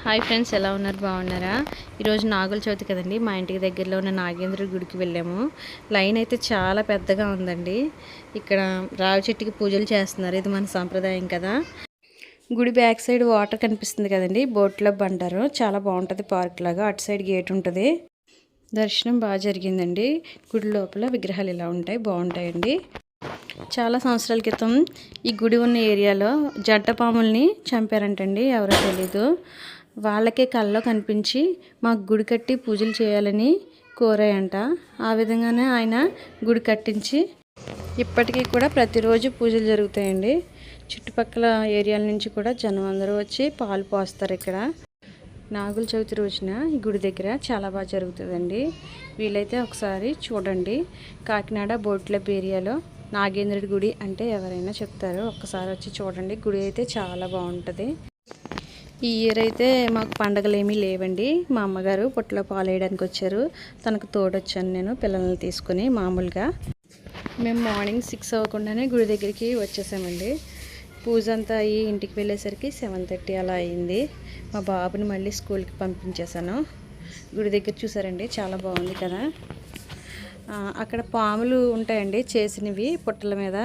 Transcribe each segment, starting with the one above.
Hi friends, ఎలా ఉన్నారు? బాగున్నారా? ఈరోజు నాగుల చవితి కదండి. మా ఇంటికి దగ్గరలో ఉన్న నాగేంద్రుడి గుడికి వెళ్ళాము. లైన్ అయితే చాలా పెద్దగా ఉందండి. ఇక్కడ రావి చెట్టుకి పూజలు చేస్తున్నారు. ఇది మన సాంప్రదాయం కదా. గుడి బ్యాక్ సైడ్ వాటర్ కనిపిస్తుంది కదండి, బోట్ క్లబ్ అంటారు. చాలా బాగుంటుంది పార్క్ లాగా. అటు సైడ్ గేట్ ఉంటుంది. దర్శనం బాగా జరిగిందండి. గుడి లోపల విగ్రహాలు ఇలా ఉంటాయి, బాగుంటాయండి. చాలా సంవత్సరాల క్రితం ఈ గుడి ఉన్న ఏరియాలో జంట పాముల్ని చంపారంటండి. ఎవరో తెలీదు. వాళ్ళకే కల్లో కనిపించి మాకు గుడి కట్టి పూజలు చేయాలని కోరాయంట. ఆ విధంగానే ఆయన గుడి కట్టించి ఇప్పటికీ కూడా ప్రతిరోజు పూజలు జరుగుతాయండి. చుట్టుపక్కల ఏరియాల నుంచి కూడా జనం అందరూ వచ్చి పాలు పోస్తారు. ఇక్కడ నాగుల చవితి రోజున ఈ గుడి దగ్గర చాలా బాగా జరుగుతుందండి. వీలైతే ఒకసారి చూడండి. కాకినాడ బోట్ క్లబ్ ఏరియాలో నాగేంద్రుడి గుడి అంటే ఎవరైనా చెప్తారు. ఒక్కసారి వచ్చి చూడండి. గుడి అయితే చాలా బాగుంటుంది. ఈ ఇయర్ అయితే మాకు పండగలు ఏమీ లేవండి. మా అమ్మగారు పొట్టలో పాలు వేయడానికి వచ్చారు. తనకు తోడొచ్చాను నేను పిల్లల్ని తీసుకుని. మామూలుగా మేము మార్నింగ్ 6 అవ్వకుండానే గుడి దగ్గరికి వచ్చేసామండి. పూజ అంతా అయ్యి ఇంటికి వెళ్ళేసరికి 7:30 అలా అయింది. మా బాబుని మళ్ళీ స్కూల్కి పంపించేశాను. గుడి దగ్గర చూసారండి, చాలా బాగుంది కదా. అక్కడ పాములు ఉంటాయండి చేసినవి పుట్టల మీద.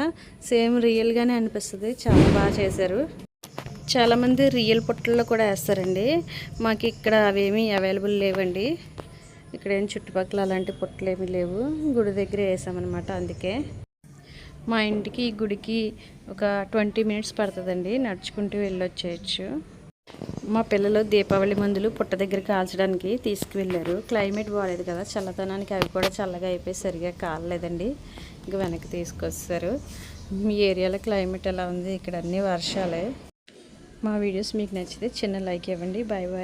సేమ్ రియల్గానే అనిపిస్తుంది. చాలా బాగా చేశారు. చాలామంది రియల్ పుట్టల్లో కూడా వేస్తారండి. మాకు ఇక్కడ అవేమీ అవైలబుల్ లేవండి. ఇక్కడ ఏం చుట్టుపక్కల అలాంటి పుట్టలు ఏమీ లేవు. గుడి దగ్గరే వేసామన్నమాట. అందుకే మా ఇంటికి ఈ గుడికి ఒక 20 మినిట్స్ పడుతుందండి. నడుచుకుంటూ వెళ్ళొచ్చేయచ్చు. మా పిల్లలు దీపావళి మందులు పుట్ట దగ్గర కాల్చడానికి తీసుకువెళ్ళారు. క్లైమేట్ బాగాలేదు కదా, చల్లదనానికి అవి కూడా చల్లగా అయిపోయి సరిగా కాలలేదండి. ఇంకా వెనక్కి తీసుకొస్తారు. మీ ఏరియాలో క్లైమేట్ ఎలా ఉంది? ఇక్కడ అన్నీ వర్షాలే. మా వీడియోస్ మీకు నచ్చితే చిన్న లైక్ ఇవ్వండి. Bye bye.